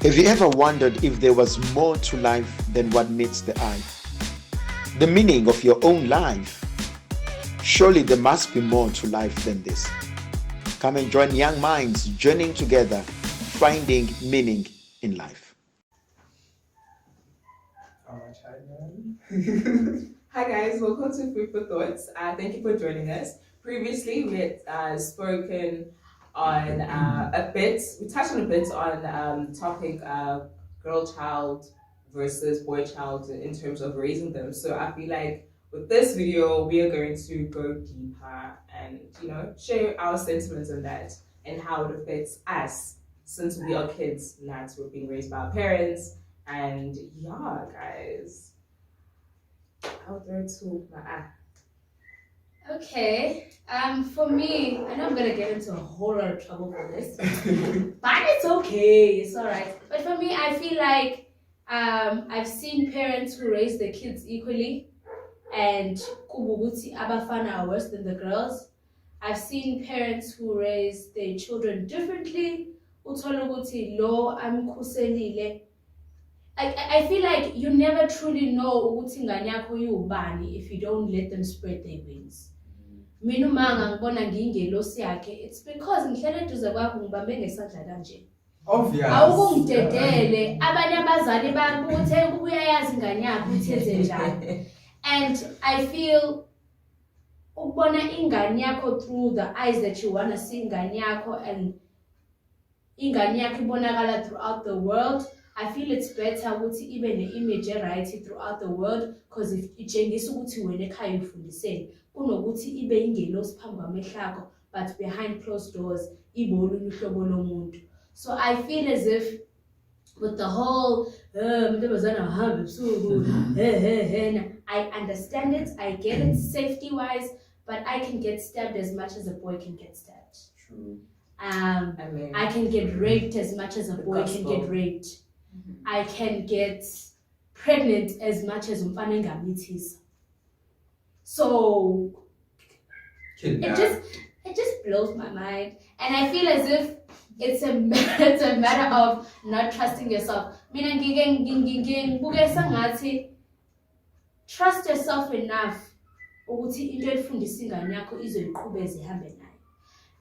Have you ever wondered if there was more to life than what meets the eye? The meaning of your own life? Surely there must be more to life than this. Come and join young minds journeying together, finding meaning in life. Hi guys, welcome to Food for Thoughts. Thank you for joining us. Previously, we had spoken on we touched on a bit on topic girl-child versus boy-child in terms of raising them. So I feel like with this video, we are going to go deeper and share our sentiments on that and how it affects us since we are kids, not we're being raised by our parents. And yeah, guys, out there to Okay. For me, I know I'm gonna get into a whole lot of trouble for this, but it's okay. It's all right. But for me, I feel like I've seen parents who raise their kids equally, and kubuguti abafana are worse than the girls. I've seen parents who raise their children differently. Uthola ukuthi lo amkhuselile. I feel like you never truly know ukuthi ingane yakho iwubani if you don't let them spread their wings. Mina uma ngibona ngiyingelosi yakhe, it's because ngihlele eduze kwakho ngibambe ngesandla kanje. Obvious. Awukungidedele abanye abazali bakuthe kuyayazi ingane yakho ithethe njani. And I feel ukubona ingane yakho through the eyes that you want to see ingane yakho and ingane yakho ibonakala throughout the world. I feel it's better ukuthi ibe ne-image right throughout the world, because if itshengisa ukuthi wena ekhaya ufundiseni kunokuthi ibe ingelosi phambi kwamehlo akho but behind closed doors ibe olunye uhlobo lomuntu. So I feel as if with the whole I understand it, I get it safety wise, but I can get stabbed as much as a boy can get stabbed. True. I can get raped as much as a boy can get raped. I can get pregnant as much as umfana ngamitis. So it just blows my mind, and I feel as if it's a matter of not trusting yourself. Mina ngibukesa ngathi trust yourself enough ukuthi into efundisa ingane yakho izoyiqhubeza ihambe nayo.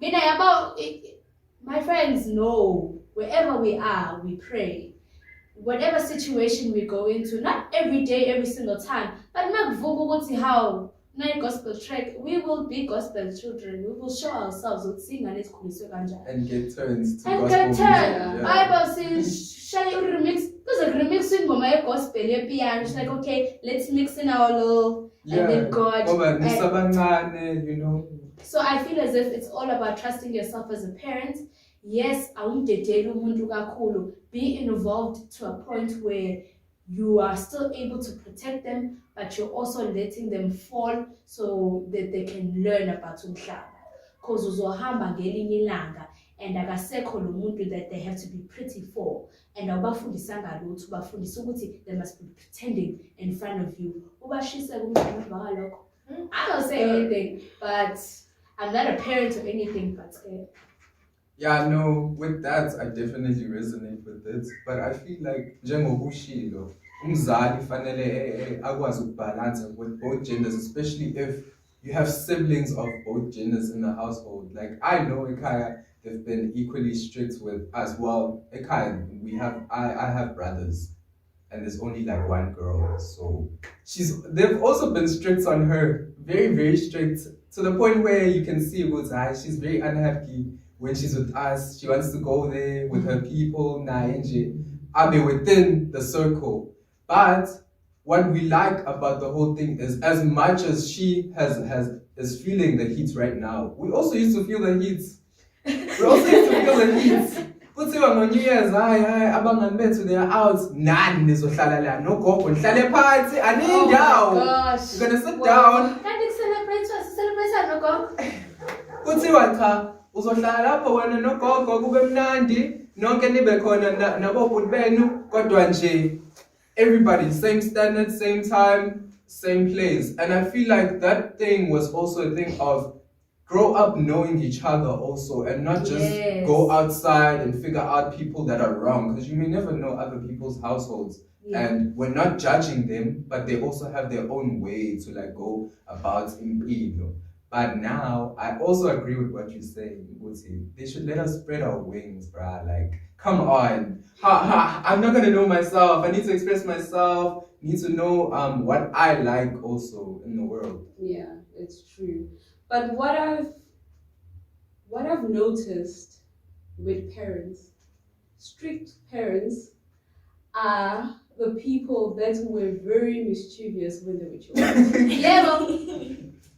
Mina yabo, my friends know wherever we are, we pray. Whatever situation we go into, not every day, every single time, but how night gospel track, we will be gospel children. We will show ourselves with sing and it's and get turns to and gospel get turn. music, yeah. Bible says shall you remix, because a remixing for my gospel piano. It's like, okay, let's mix in our little and then God. You know. So I feel as if it's all about trusting yourself as a parent. Yes, be involved to a point where you are still able to protect them, but you're also letting them fall so that they can learn about umhlaba. Because uzohamba ngelinye ilanga and akasekho lo muntu that they have to be pretty for, and awubafundisa ngalutho, ubafundisa ukuthi they must be pretending in front of you. I don't say anything, but I'm not a parent or anything, but Yeah, no, with that, I definitely resonate with it. But I feel like, njengobushilo, umzali fanele akwazi ukubalance with both genders, especially if you have siblings of both genders in the household. Like, I know Ekaya, they've been equally strict with us. Well, Ekaya, I have brothers, and there's only like one girl. So they've also been strict on her, very, very strict, to the point where you can see she's very unhappy when she's with us. She wants to go there with her people, I'll be within the circle. But what we like about the whole thing is, as much as she is feeling the heat right now, we also used to feel the heat. We also used to feel the heat. Kuthiwa ngo New Year's, abangani bethu they are out. Nani nizohlala la no gogo nihlale phansi anindawo. Gosh. You're gonna sit down. Kanti celebrate no gogo. Kuthiwa cha uzohlala lapho wena nogogo kube mnandi nonke nibe khona nabobhuti benu kodwa nje everybody same standard, same time, same place. And I feel like that thing was also a thing of grow up knowing each other also, and not just Yes. go outside and figure out people that are wrong, because you may never know other people's households. Yeah. And we're not judging them, but they also have their own way to like go about impilo. But now I also agree with what you're saying, Uti. They should let us spread our wings, bruh. Like, come on. I'm not gonna know myself. I need to express myself. Need to know what I like also in the world. Yeah, it's true. But what I've noticed with parents, strict parents are the people that were very mischievous when they were children. Yeah, well,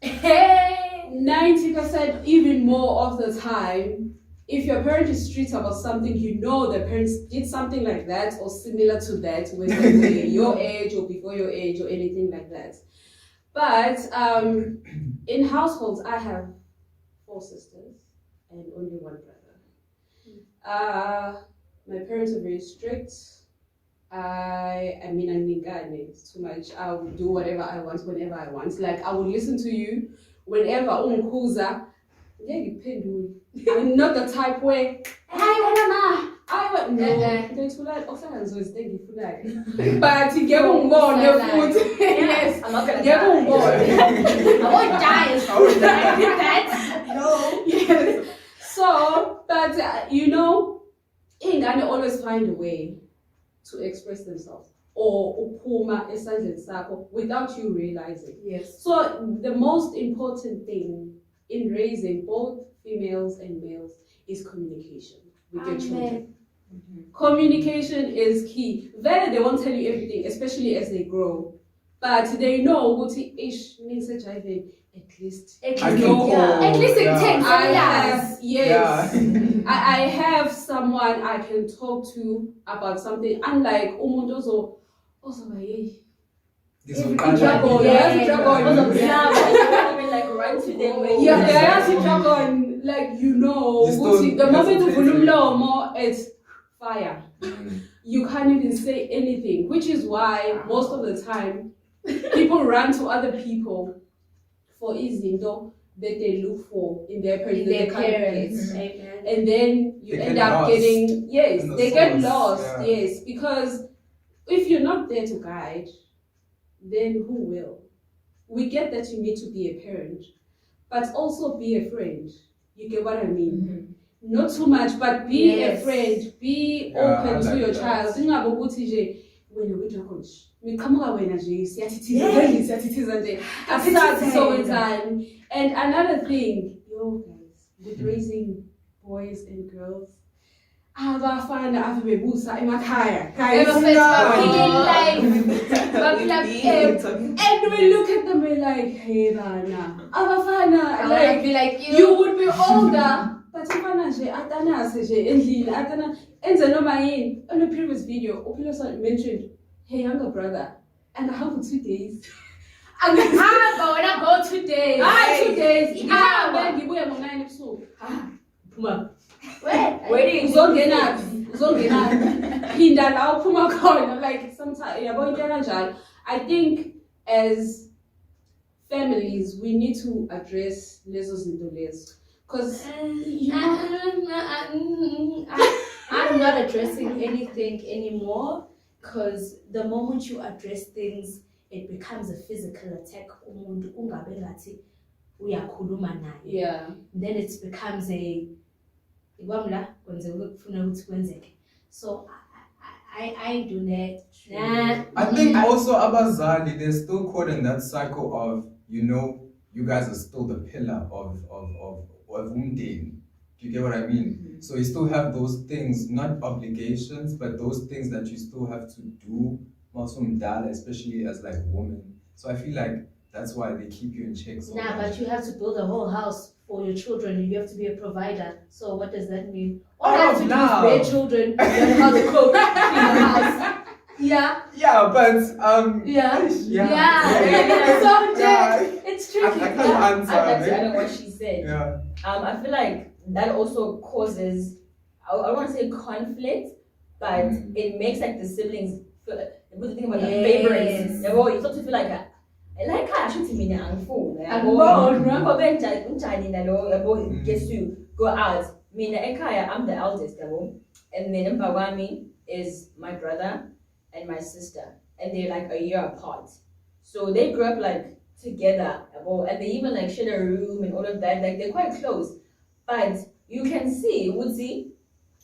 hey. 90%, even more of the time, if your parent is strict about something, you know the parents did something like that or similar to that when they were your age or before your age or anything like that. But in households, I have 4 sisters and only 1 brother. My parents are very strict. I mean, it's too much. I will do whatever I want whenever I want. Like, I will listen to you whenever unkuza. I'm not the type where no, but yes, I'm not gonna I won't die if I did that. No. Yes. So, but ingane always find a way to express themselves or uphuma esandleni sakho without you realizing. Yes. So the most important thing in raising both females and males is communication with your children. Communication is key. They won't tell you everything, especially as they grow. But they know what ish means at least. At I least, can yeah. At least it Yeah. takes I years. have, yes. Yeah. I have someone I can talk to about something. Unlike umuntu also This Every will struggle, come. yeah. You can't even like run to them when yeah, like You still the moment of hesitating. Ulumlomo, it's fire. Mm. You can't even say anything, which is why most of the time people run to other people for izinto that they look for in their parents. In that their they can't parents. get. Amen. And then you They end get up lost getting, yes, in the they get source, lost, yeah. yes, because if you're not there to guide, then who will? We get that you need to be a parent, but also be a friend. You get what I mean? Not too much, but be Yes. a friend, be Yeah, open I to like your that. child. Singabokuthi nje wena wethu coach. Miqhamuka wena nje siyathithiza nje. Asazi so wenzani. And another thing, guys, with raising boys and girls, abafana abebusa emakhaya. Guys, and we look at them we're like, hey bana, abafana, like be like you would be older. But ifana nje atanase nje endlini atana enze noma yini. On the previous video, Upilosa mentioned her younger brother and I have 2 days. And but when I go 2 days. 2 days. Yeah. Ngibuya ngo9 ebusuku. Phuma. Where do you Uzongena phinda la uphuma khona, like sometimes yabo into kanjalo. I think as families we need to address lezo zinto lezo. Because I'm not addressing anything anymore, because the moment you address things, it becomes a physical attack. Umuntu ungabe ngathi uyakhuluma naye. yeah. Then it becomes a so I do that. Nah. I think also abazali, they're still caught in that cycle of, you guys are still the pillar of umndeni. Do you get what I mean? So you still have those things, not obligations, but those things that you still have to do, especially as like women. So I feel like that's why they keep you in check so Nah, much. but you have to build a whole house for your children. You have to be a provider. So what does that mean? All I have to do is bear children, learn how to cook, clean the house. Yeah. Yeah, but Yeah. Yeah. So Yeah. it's I tricky. can't I'd like answer. to add on what she said. Yeah. I feel like that also causes, I don't want to say conflict, but it makes like the siblings feel, the good thing about the Yes. favorites. You start to feel like la ekhaya shuthi mina angifuni Angiboni. ngoba unjani nalo yabo gets to go out mina ekhaya I'm the eldest yabo and then emva kwami is my brother and my sister and they're like a year apart so they grew up like together yabo and they even like share a room and all of that like they're quite close but you can see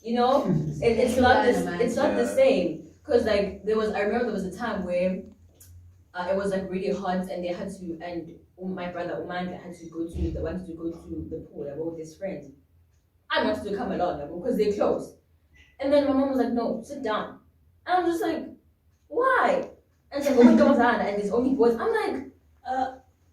you know it's not the same because like I remember there was a time where it was like really hot and they had to and my brother Umanda wanted to go to the pool with his friend. I wanted to come along because they're close. And then my mom was like, no, sit down. And I'm just like, why? And she's like, oh my God, and there's only boys. I'm like,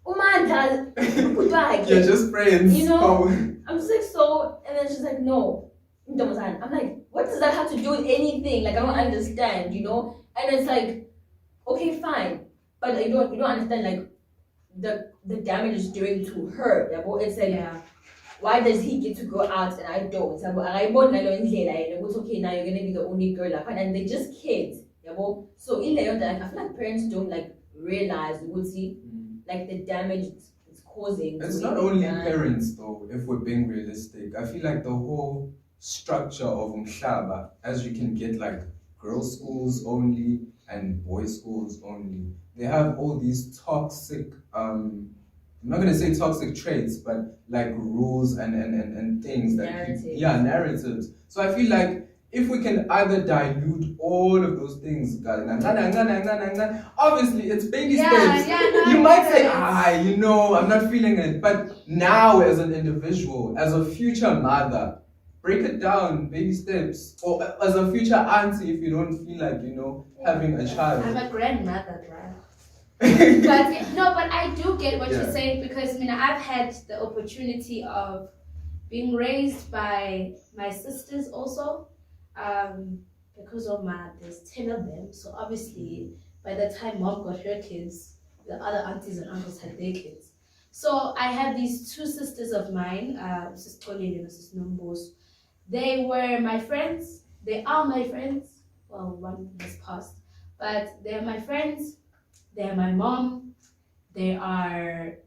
Umanda, goodbye. You're just friends. You know? I'm just like, so, and then she's like, no. I'm like, what does that have to do with anything? Like, I don't understand, you know? And it's like, okay, fine. But you don't understand like the damage it's doing to her. It's like why does he get to go out and I don't? It's okay, now you're gonna be the only girl and they're just kids. So in like I feel like parents don't like realize like the damage it's causing. It's not only parents though, if we're being realistic. I feel like the whole structure of Umhlaba, as you can get like girls' schools only and boys' schools only. They have all these toxic, I'm not going to say toxic traits, but like rules and things that narratives. So I feel like if we can either dilute all of those things, obviously it's baby steps. You might say, I'm not feeling it. But now as an individual, as a future mother, break it down, baby steps. Or as a future auntie if you don't feel like, having a child. I'm a grandmother, right? but I do get what you're saying because I've had the opportunity of being raised by my sisters also because of there's 10 of them, so obviously by the time mom got her kids the other aunties and uncles had their kids, so I have these two sisters of mine, Sis Colleen and Sis Nombos. They were my friends, they are my friends, well one has passed, but they're my friends. They're my mom, they are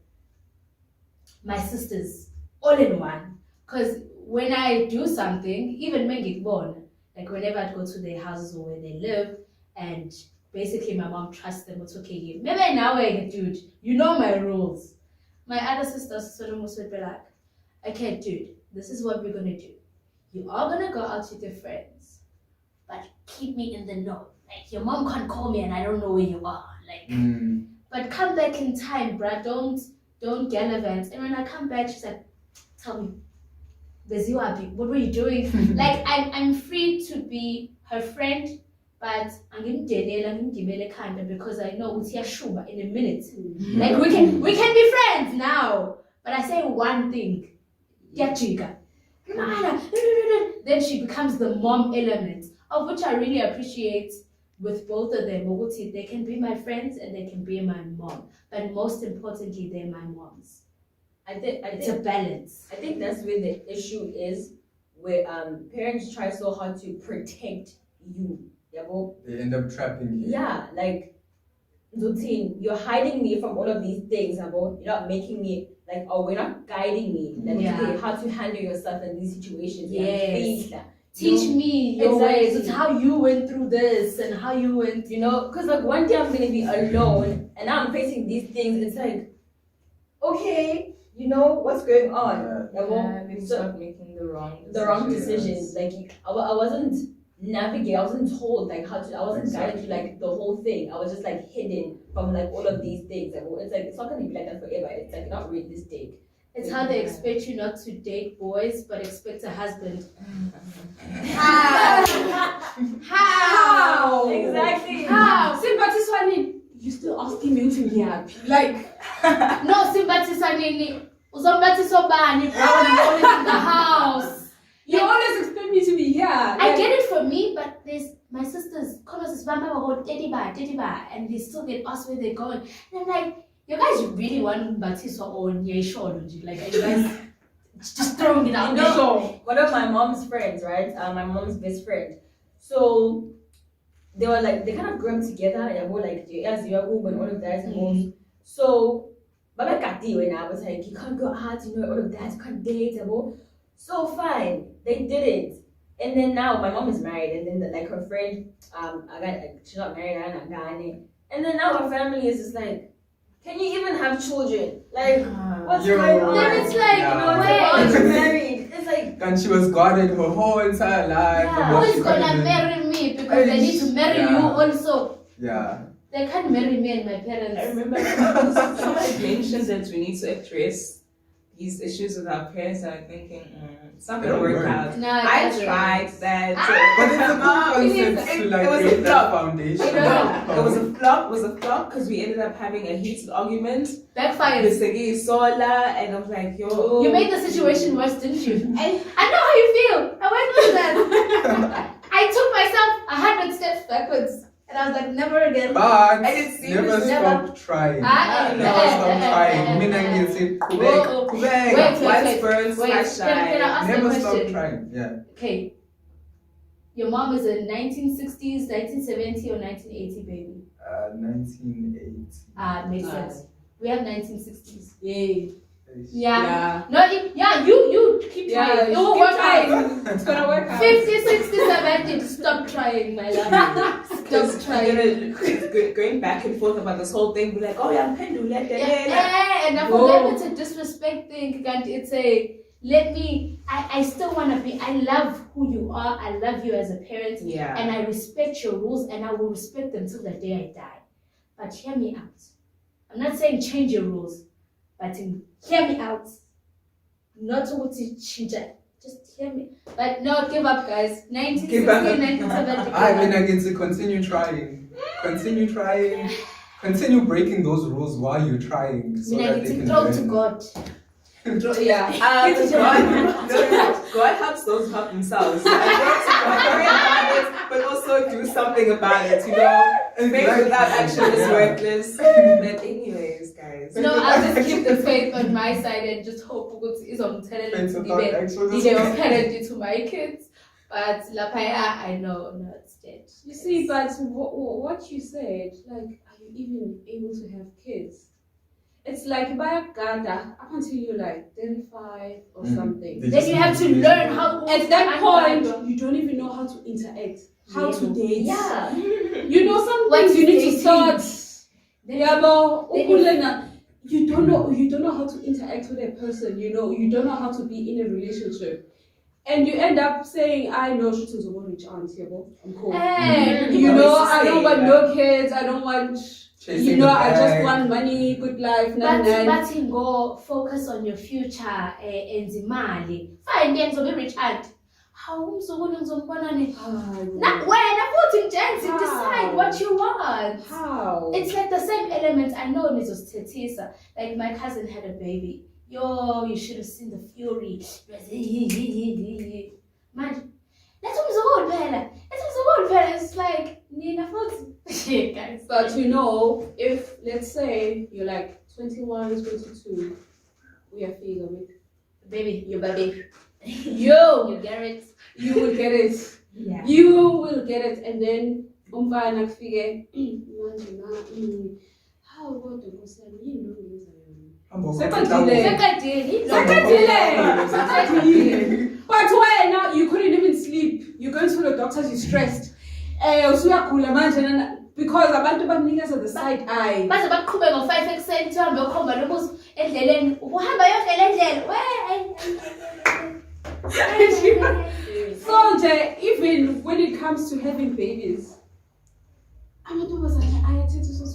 my sisters, all in one. Because when I do something, even when I get born, like whenever I go to their houses or where they live, and basically my mom trusts them, it's okay. Maybe now dude, you know my rules. My other sisters would be like, okay, dude, this is what we're gonna do. You are gonna go out with your friends, but keep me in the know. Like your mom can't call me and I don't know where you are. But come back in time, bruh. Don't gallivant. And when I come back, she's like, tell me, what were you doing? Like I'm free to be her friend, but I'm gonna because I know Shuba in a minute. Like we can be friends now. But I say one thing, then she becomes the mom element, of which I really appreciate. With both of them, they can be my friends and they can be my mom. But most importantly, they're my moms. I think it's a balance. I think that's where the issue is, where parents try so hard to protect you. They end up trapping you. Yeah, like you're hiding me from all of these things. You're not making me like, we're not guiding me. Like how to handle yourself in these situations. Yes. Teach me your ways. It's how you went through this and how you went. Because like one day I'm gonna be alone and now I'm facing these things. It's like, okay, what's going on? They start making the wrong decisions. Like I wasn't navigating. I wasn't told like how to. I wasn't guided to like the whole thing. I was just like hidden from like all of these things. It's like it's not gonna be like that forever. It's like not realistic. It's how they expect you not to date boys, but expect a husband. How? Exactly. How? Sympathy Swani, you still asking me to be happy? Like, no, sympathy Swani. Uzombati sobani, bro. I'm always in the house. You always expect me to be here. I get it for me, but there's my sisters. And they still get asked where they're going. And I'm like, you guys really want Batiso on your shoulder? Like, you guys just throwing it out the show. One of my mom's friends, right? My mom's best friend. So they were like, they kind of grew up together. And like, as you and all of that. So Baba Kati I was like, you can't go out, you know, all of that, you can't date, so fine, they did it. And then now my mom is married, and then like her friend, she's not married, and then now her family is just like, can you even have children? Like, what's going on? Then it's like, You're married. It's like, And she was guarded her whole entire life. Yeah. and Who what is she gonna couldn't do. marry me? Because they need to marry you also. Yeah. They can't marry me and my I parents. remember somebody mentioned that we need to address these issues with our parents, and I'm thinking, it's not gonna Don't work worry. out. No, I it tried that. But it's a good concept to like it was a create that flop. foundation. It was a flop because we ended up having a heated argument. backfired. The Segi Sola, and I was like, yo. You made the situation worse, didn't you? And I know how you feel. I went through that. I took myself 100 steps backwards, and I was like, never again. But And it seems never never- stop trying. Ah, Never stop trying. Mina ngithi qhubeka, Whoa. qhubeka. Once burned, Wait, twice can I shy. ask Never a stop question? trying. Yeah. Okay. Your mom is a 1960s, 1970 or 1980 baby? 1980. Makes Ah. sense. We have 1960s. Yay. Yeah. Yeah. No, you keep Yeah, trying. It keep will work trying. out. It's gonna work out. 50, 60, 70. Stop trying, my love. Stop Because trying. going back and forth about this whole thing, be like, oh yeah, pendulum, And I Whoa. forget it's a disrespect thing. It's a let me. I still wanna be. I love who you are. I love you as a parent, Yeah. and I respect your rules, and I will respect them till the day I die. But hear me out. I'm not saying change your rules, but hear me out. Not to change it. Just hear me. But no, give up, guys. 1960, Give up. 1970. I mean, I get to continue trying. Continue trying. Continue breaking those rules while you're trying. So that they can throw to learn. God. Yeah. God helps those who help themselves. I want to worry about it, but also do something about it, you know? Faith without action is Yeah. worthless. But anyways, guys. No, I'll just keep the faith on my side and just hope ukuthi izongithelele Faith ukuthi without ngibe action is ngibe parent to my kids. But lapaya, I know, no, it's dead. You see, but what you said, like, are you even able to have kids? It's like by Ganda up until you're like 35 or something. They Then just you have to need learn how. At that point, you don't even know how to interact, how to date. yeah. You know some What things you need to dating? start. Then Yeah, but then you- you don't know how to interact with a person. You don't know how to be in a relationship, and you end up saying, "I know she's a rich aunt here, but I'm cool." Hey, You know, always I don't say want that. no kids. I don't want. Chasing the I just bag. want money, good life, but nan. go focus on your future and imali. Fine, then so be rich aunt. How umzukulu ngizombona ni? Na wena futhi njengoba How? decide what you want. How? It's like the same elements. I know nizosithethisa. Like my cousin had a baby. Yo, you should have seen the fury. Man, let's umzukulu phela. Let's umzukulu phela. It's like nina futhi. Shit, guys. But if let's say you're like 21, 22, we are figure with Baby, your baby. yo, You get it. you will get it. Yeah. You will get it, and then umfana kufike manje na how about Nkosana yini lo ngenza yona. Hambo Sekadile. Sekadile. Sekadile. But when you couldn't even sleep, you're going to the doctors, you're stressed. Usuyagula manje nana because abantu bakunikeza the side eye. Baze baqhube ngo5 ekuseni uhambe ukhomba lobuzo endleleni ukuhamba yonke le ndlela. So even when it comes to having babies, to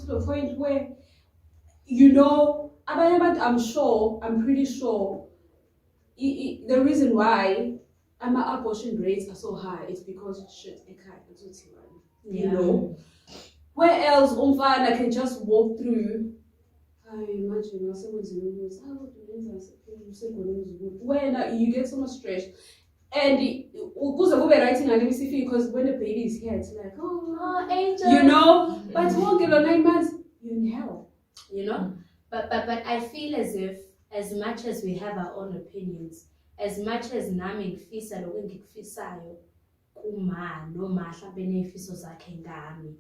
the point where I'm pretty sure the reason why abortion rates are so high is because shit, where else umfana can just walk through. I imagine when you get so much stress and writing because when the baby is here it's like Oh, angel. but won't get 9 months you're in hell. But I feel as if as much as we have our own opinions, as much as nami ngifisa lokho engikufisayo kuma noma mhlambe nefiso zakhe ngami,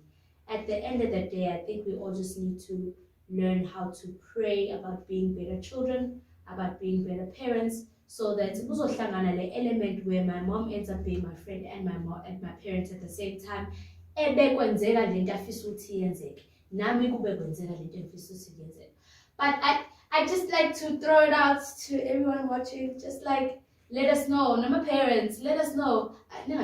at the end of the day I think we all just need to learn how to pray about being better children, about being better parents, so that kuzohlangana le element where my mom ends up being my friend and my parents at the same time. Ebekwenzeka lento afisa ukuthi yenzeke, nami kube kwenzeka lento engifisa ukuthi yenzeke. But I just like to throw it out to everyone watching, just like, let us know, Nama parents, let us know. But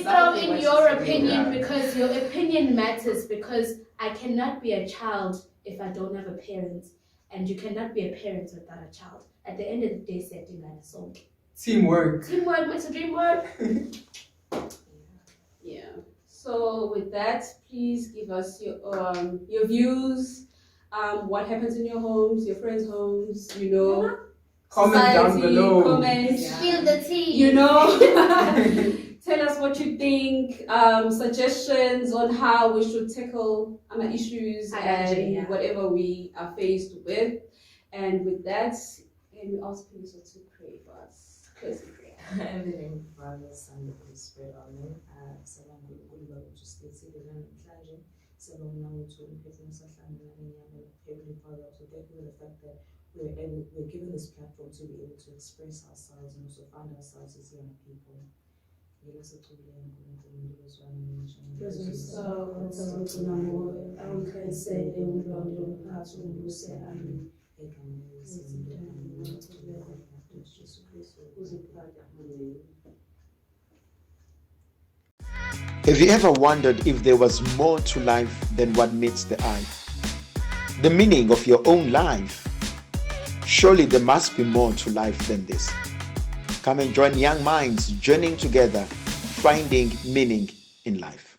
throw in your opinion, because your opinion matters, because I cannot be a child if I don't have a parent, and you cannot be a parent without a child. At the end of the day, setting that is all. Teamwork. Teamwork makes a dream work. Yeah. So with that, please give us your views. What happens in your homes, your friends' homes, Comment down society, below. Comment. Spill the tea. Tell us what you think, suggestions on how we should tackle our issues and whatever we are faced with. And with that, can we ask people to pray for us? Closing prayer. In the name of the Father, Son, and Holy Spirit, Amen. Sabonga uNkulunkulu ukuthi sibethile namhlanje. Sabonga ukuthi umphefumulo sahlangana nenyama. Heavenly Father, so thank you for the fact that we're given this platform to be able to express ourselves and also find ourselves as young people. Have you ever wondered if there was more to life than what meets the eye? The meaning of your own life? Surely there must be more to life than this. Come and join young minds journeying together, finding meaning in life.